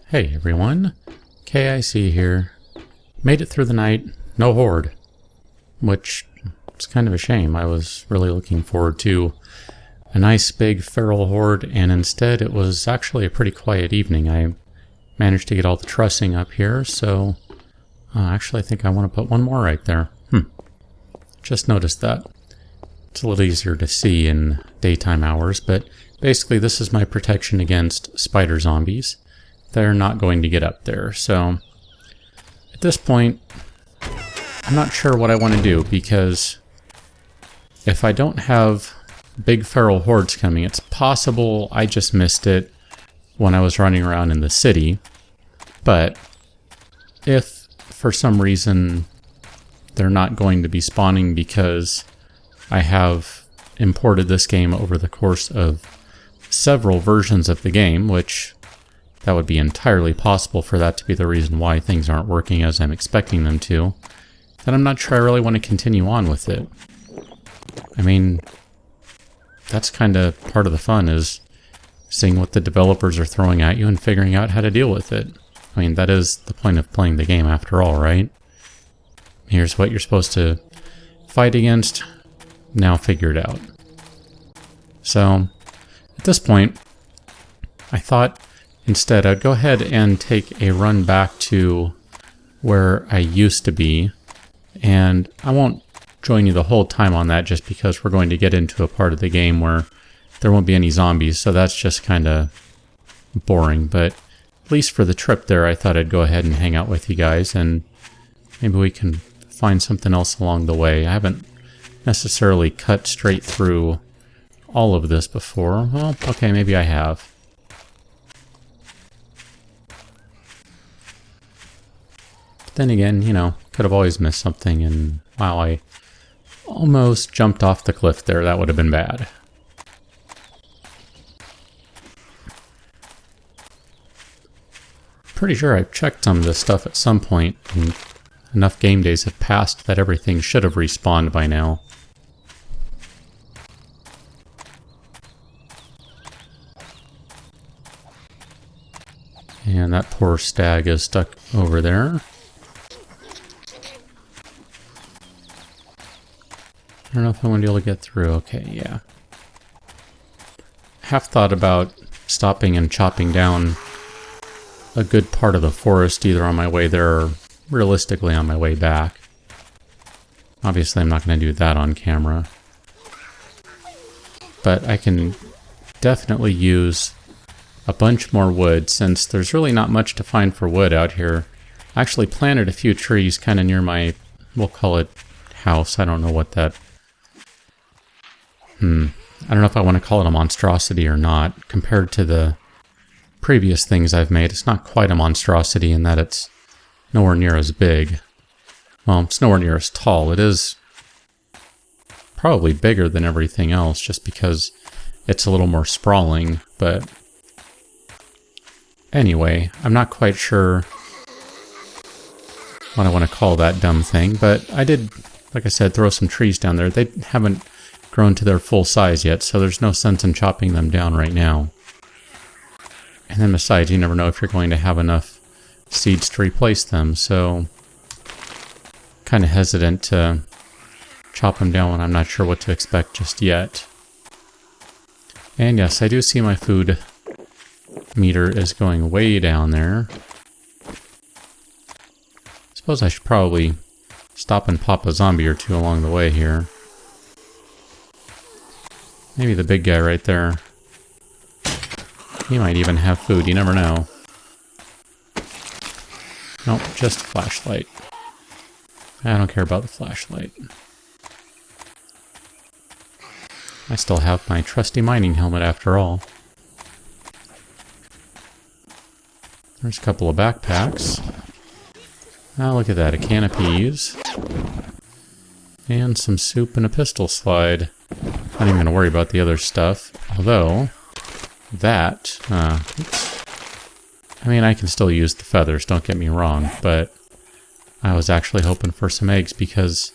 Hey everyone, KIC here. Made it through the night, no horde. Which is kind of a shame. I was really looking forward to a nice big feral horde, and instead it was actually a pretty quiet evening. I managed to get all the trussing up here, so actually I think I want to put one more right there. Just noticed that. It's a little easier to see in daytime hours, but basically this is my protection against spider zombies. They're not going to get up there, so at this point I'm not sure what I want to do, because if I don't have big feral hordes coming, it's possible I just missed it when I was running around in the city. But if for some reason they're not going to be spawning because I have imported this game over the course of several versions of the game, which that would be entirely possible for that to be the reason why things aren't working as I'm expecting them to, then I'm not sure I really want to continue on with it. I mean, that's kind of part of the fun, is seeing what the developers are throwing at you and figuring out how to deal with it. I mean, that is the point of playing the game after all, right? Here's what you're supposed to fight against, now figure it out. So, at this point, I thought instead I'd go ahead and take a run back to where I used to be, and I won't join you the whole time on that just because we're going to get into a part of the game where there won't be any zombies, so that's just kind of boring. But at least for the trip there, I thought I'd go ahead and hang out with you guys, and maybe we can find something else along the way. I haven't necessarily cut straight through all of this before. Well, okay, maybe I have. But then again, you know, could have always missed something, and wow, I almost jumped off the cliff there. That would have been bad. Pretty sure I've checked some of this stuff at some point, and enough game days have passed that everything should have respawned by now. And that poor stag is stuck over there. I don't know if I want to be able to get through. Okay, yeah. Half thought about stopping and chopping down a good part of the forest, either on my way there or realistically on my way back. Obviously I'm not going to do that on camera. But I can definitely use a bunch more wood, since there's really not much to find for wood out here. I actually planted a few trees kind of near my, we'll call it house. I don't know what that... I don't know if I want to call it a monstrosity or not. Compared to the previous things I've made, it's not quite a monstrosity in that it's nowhere near as big. Well, it's nowhere near as tall. It is probably bigger than everything else just because it's a little more sprawling, but anyway, I'm not quite sure what I want to call that dumb thing, but I did, like I said, throw some trees down there. They haven't grown to their full size yet, so there's no sense in chopping them down right now. And then besides, you never know if you're going to have enough seeds to replace them, so kind of hesitant to chop them down when I'm not sure what to expect just yet. And yes, I do see my food meter is going way down there. Suppose I should probably stop and pop a zombie or two along the way here. Maybe the big guy right there. He might even have food, you never know. Nope, just a flashlight. I don't care about the flashlight. I still have my trusty mining helmet after all. There's a couple of backpacks. Ah, look at that, a can of peas. And some soup and a pistol slide. Not even gonna worry about the other stuff. Although, that, oops. I mean, I can still use the feathers, don't get me wrong, but I was actually hoping for some eggs because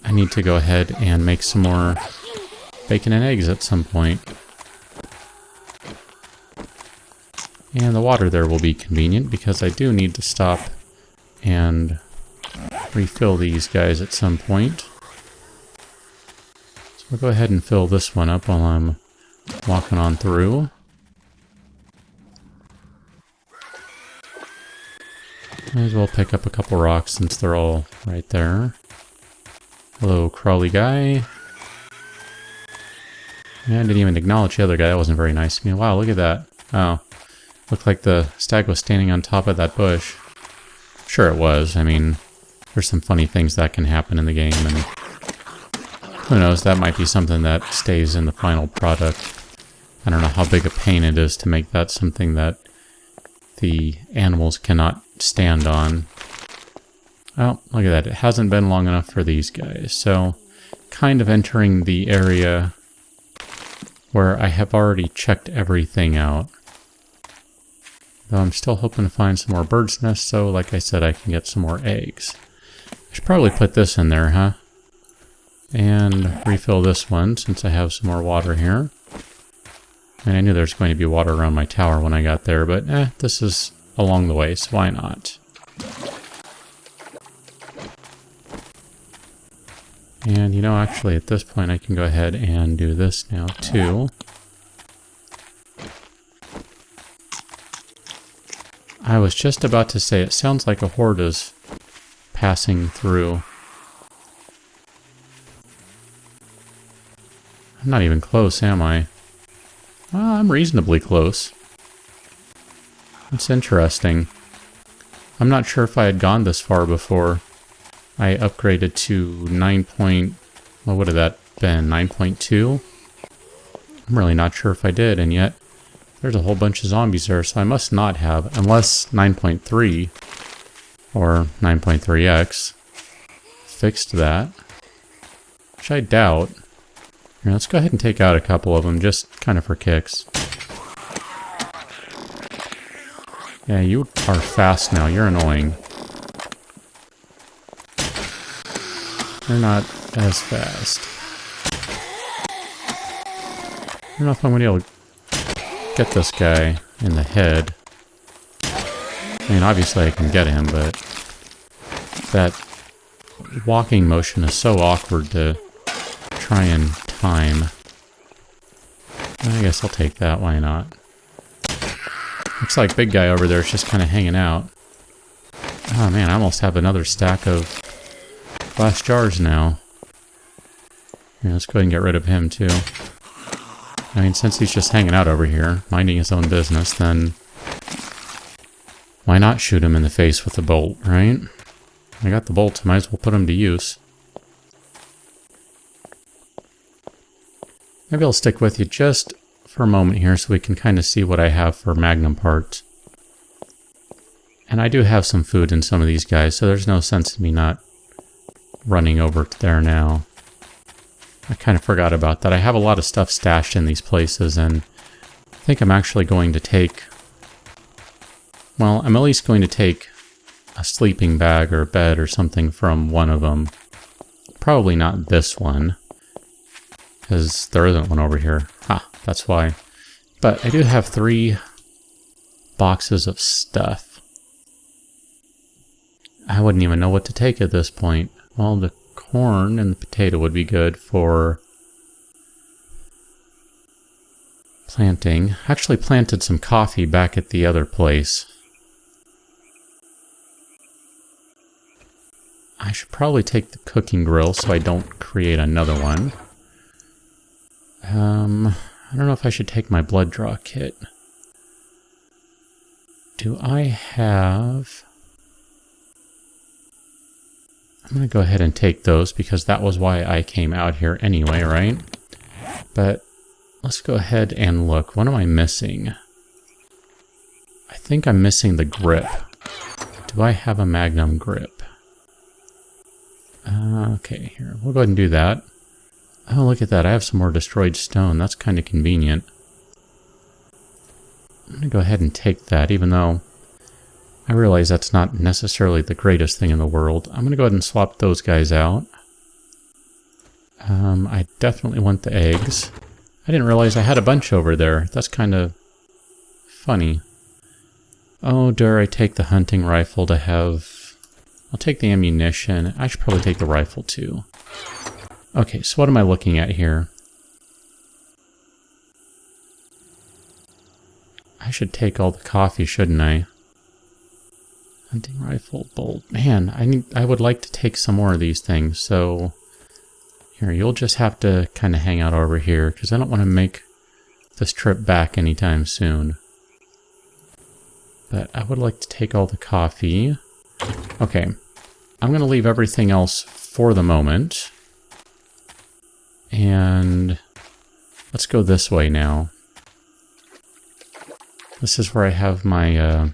I need to go ahead and make some more bacon and eggs at some point. And the water there will be convenient because I do need to stop and refill these guys at some point. So we'll go ahead and fill this one up while I'm walking on through. Might as well pick up a couple rocks since they're all right there. Hello, crawly guy. Yeah, I didn't even acknowledge the other guy. That wasn't very nice of me. Wow, look at that. Oh, looked like the stag was standing on top of that bush. Sure it was. I mean, there's some funny things that can happen in the game, and who knows, that might be something that stays in the final product. I don't know how big a pain it is to make that something that the animals cannot stand on. Oh, look at that. It hasn't been long enough for these guys. So, kind of entering the area where I have already checked everything out. Though I'm still hoping to find some more bird's nests, so like I said, I can get some more eggs. I should probably put this in there, huh? And refill this one, since I have some more water here. And I knew there was going to be water around my tower when I got there, but this is along the way, so why not? And you know, actually at this point I can go ahead and do this now too. I was just about to say, it sounds like a horde is passing through. I'm not even close, am I? Well, I'm reasonably close. That's interesting. I'm not sure if I had gone this far before I upgraded to 9 point... What would have that been? 9.2? I'm really not sure if I did, and yet there's a whole bunch of zombies there, so I must not have, unless 9.3 or 9.3x fixed that, which I doubt. Here, let's go ahead and take out a couple of them, just kind of for kicks. Yeah, you are fast now. You're annoying. You're not as fast. I don't know if I'm going to be able to get this guy in the head. I mean, obviously I can get him, but that walking motion is so awkward to try and time. I guess I'll take that, why not? Looks like big guy over there is just kind of hanging out. Oh man, I almost have another stack of glass jars now. Yeah, let's go ahead and get rid of him too. I mean, since he's just hanging out over here, minding his own business, then why not shoot him in the face with a bolt, right? I got the bolts, I might as well put them to use. Maybe I'll stick with you just for a moment here so we can kind of see what I have for magnum parts. And I do have some food in some of these guys, so there's no sense in me not running over to there now. I kind of forgot about that. I have a lot of stuff stashed in these places, and I think I'm actually going to take... Well, I'm at least going to take a sleeping bag or bed or something from one of them. Probably not this one, because there isn't one over here. Ha, that's why. But I do have 3 boxes of stuff. I wouldn't even know what to take at this point. Well, the corn and the potato would be good for planting. I actually planted some coffee back at the other place. I should probably take the cooking grill so I don't create another one. I don't know if I should take my blood draw kit. Do I have... I'm going to go ahead and take those because that was why I came out here anyway, right? But let's go ahead and look. What am I missing? I think I'm missing the grip. Do I have a magnum grip? Okay, here. We'll go ahead and do that. Oh, look at that. I have some more destroyed stone. That's kind of convenient. I'm going to go ahead and take that, even though I realize that's not necessarily the greatest thing in the world. I'm going to go ahead and swap those guys out. I definitely want the eggs. I didn't realize I had a bunch over there. That's kind of funny. Oh, dare I take the hunting rifle to have... I'll take the ammunition. I should probably take the rifle too. Okay, so what am I looking at here? I should take all the coffee, shouldn't I? Hunting rifle, bolt. Man, I would like to take some more of these things, so... Here, you'll just have to kind of hang out over here, because I don't want to make this trip back anytime soon. But I would like to take all the coffee. Okay, I'm going to leave everything else for the moment. And let's go this way now. This is where I have my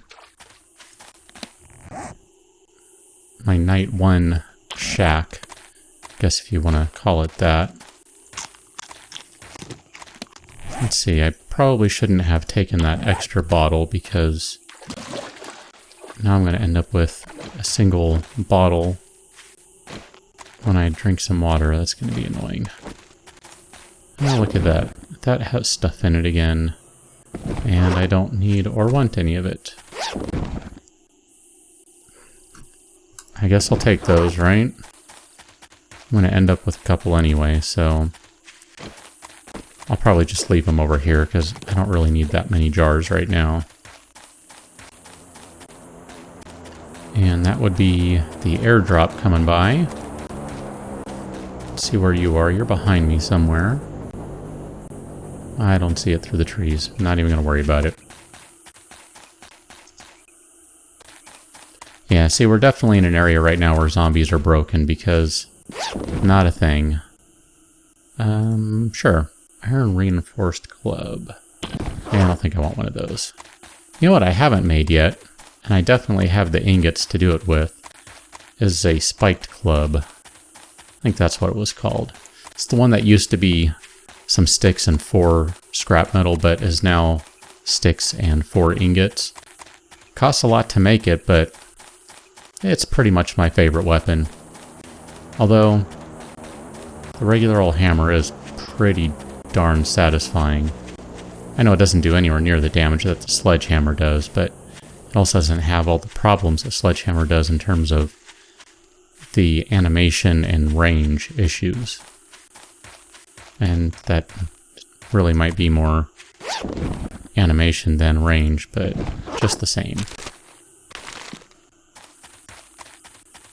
my night one shack. I guess if you want to call it that. Let's see, I probably shouldn't have taken that extra bottle because now I'm going to end up with a single bottle when I drink some water. That's going to be annoying. Oh, look at that. That has stuff in it again. And I don't need or want any of it. I guess I'll take those, right? I'm going to end up with a couple anyway, so... I'll probably just leave them over here, because I don't really need that many jars right now. And that would be the airdrop coming by. Let's see where you are. You're behind me somewhere. I don't see it through the trees. I'm not even going to worry about it. Yeah, see, we're definitely in an area right now where zombies are broken because... Not a thing. Sure. Iron reinforced club. Yeah, I don't think I want one of those. You know what I haven't made yet, and I definitely have the ingots to do it with, is a spiked club. I think that's what it was called. It's the one that used to be some sticks and 4 scrap metal, but is now sticks and 4 ingots. Costs a lot to make it, but it's pretty much my favorite weapon. Although, the regular old hammer is pretty darn satisfying. I know it doesn't do anywhere near the damage that the sledgehammer does, but it also doesn't have all the problems that sledgehammer does in terms of the animation and range issues. And that really might be more animation than range, but just the same.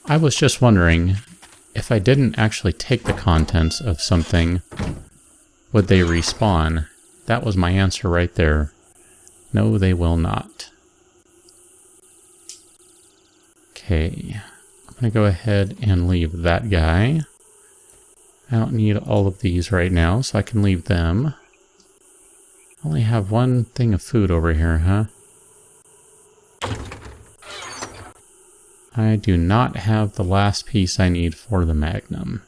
I was just wondering, if I didn't actually take the contents of something, would they respawn? That was my answer right there. No, they will not. Okay, I'm going to go ahead and leave that guy. I don't need all of these right now, so I can leave them. I only have one thing of food over here, huh? I do not have the last piece I need for the Magnum.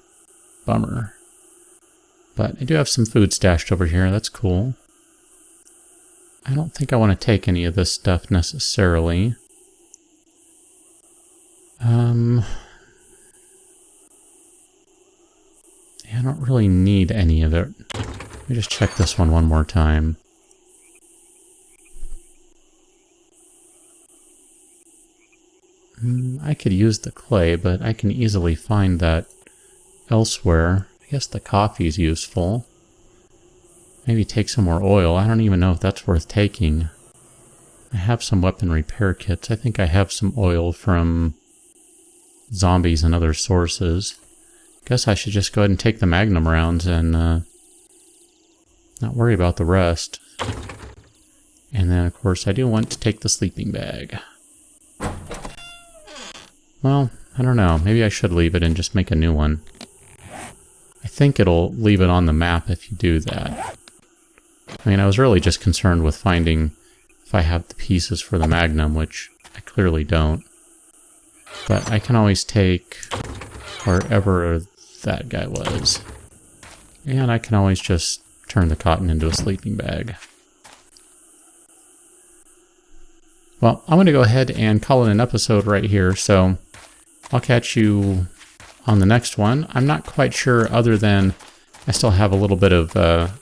Bummer. But I do have some food stashed over here, that's cool. I don't think I want to take any of this stuff necessarily. Yeah, I don't really need any of it. Let me just check this one more time. I could use the clay, but I can easily find that elsewhere. I guess the coffee's useful. Maybe take some more oil. I don't even know if that's worth taking. I have some weapon repair kits. I think I have some oil from zombies and other sources. Guess I should just go ahead and take the Magnum rounds and not worry about the rest. And then, of course, I do want to take the sleeping bag. Well, I don't know. Maybe I should leave it and just make a new one. I think it'll leave it on the map if you do that. I mean, I was really just concerned with finding if I have the pieces for the Magnum, which I clearly don't. But I can always take wherever that guy was. And I can always just turn the cotton into a sleeping bag. Well, I'm going to go ahead and call it an episode right here, so I'll catch you on the next one. I'm not quite sure, other than I still have a little bit of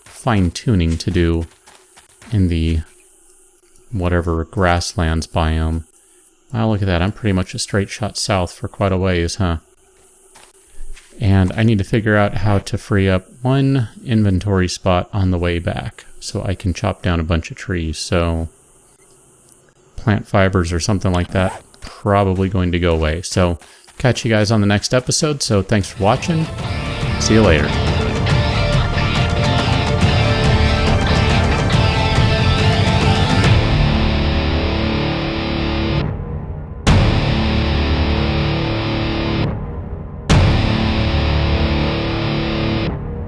fine-tuning to do in the whatever grasslands biome. Wow, look at that. I'm pretty much a straight shot south for quite a ways, huh? And I need to figure out how to free up one inventory spot on the way back so I can chop down a bunch of trees. So plant fibers or something like that probably going to go away. So catch you guys on the next episode. So thanks for watching. See you later.